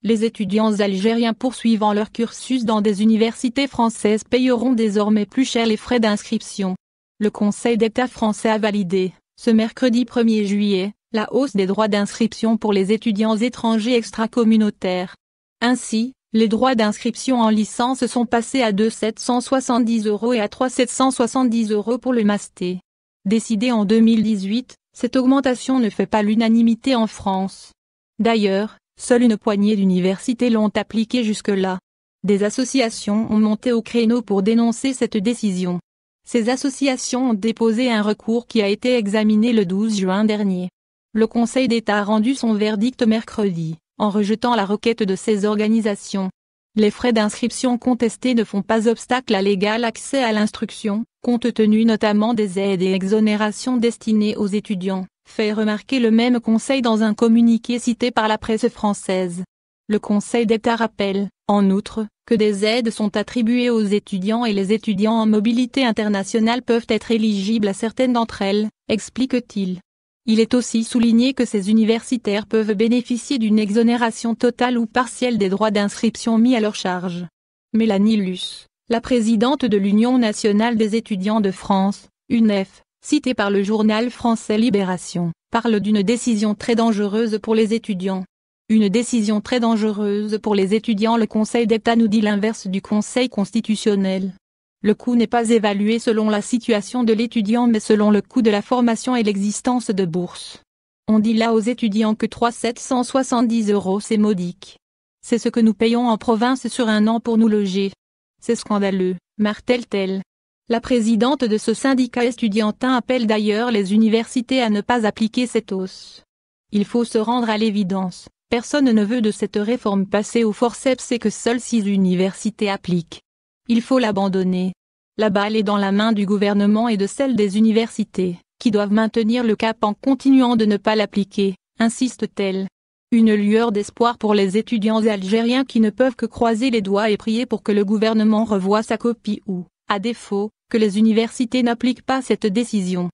Les étudiants algériens poursuivant leur cursus dans des universités françaises payeront désormais plus cher les frais d'inscription. Le Conseil d'État français a validé, ce mercredi 1er juillet, la hausse des droits d'inscription pour les étudiants étrangers extracommunautaires. Ainsi, les droits d'inscription en licence sont passés à 2 770 € et à 3 770 € pour le master. Décidée en 2018, cette augmentation ne fait pas l'unanimité en France. D'ailleurs, seule une poignée d'universités l'ont appliquée jusque-là. Des associations ont monté au créneau pour dénoncer cette décision. Ces associations ont déposé un recours qui a été examiné le 12 juin dernier. Le Conseil d'État a rendu son verdict mercredi, en rejetant la requête de ces organisations. Les frais d'inscription contestés ne font pas obstacle à l'égal accès à l'instruction, compte tenu notamment des aides et exonérations destinées aux étudiants, fait remarquer le même Conseil dans un communiqué cité par la presse française. Le Conseil d'État rappelle, en outre, que des aides sont attribuées aux étudiants et les étudiants en mobilité internationale peuvent être éligibles à certaines d'entre elles, explique-t-il. Il est aussi souligné que ces universitaires peuvent bénéficier d'une exonération totale ou partielle des droits d'inscription mis à leur charge. Mélanie Luce, la présidente de l'Union nationale des étudiants de France, UNEF, citée par le journal français Libération, parle d'une décision très dangereuse pour les étudiants. Une décision très dangereuse pour les étudiants. Le Conseil d'État nous dit l'inverse du Conseil constitutionnel. Le coût n'est pas évalué selon la situation de l'étudiant mais selon le coût de la formation et l'existence de bourses. On dit là aux étudiants que 3 770 € c'est modique. C'est ce que nous payons en province sur un an pour nous loger. C'est scandaleux, martèle-t-elle. La présidente de ce syndicat estudiantin appelle d'ailleurs les universités à ne pas appliquer cette hausse. Il faut se rendre à l'évidence. Personne ne veut de cette réforme passer au forceps et que seules 6 universités appliquent. Il faut l'abandonner. La balle est dans la main du gouvernement et de celle des universités, qui doivent maintenir le cap en continuant de ne pas l'appliquer, insiste-t-elle. Une lueur d'espoir pour les étudiants algériens qui ne peuvent que croiser les doigts et prier pour que le gouvernement revoie sa copie ou, à défaut, que les universités n'appliquent pas cette décision.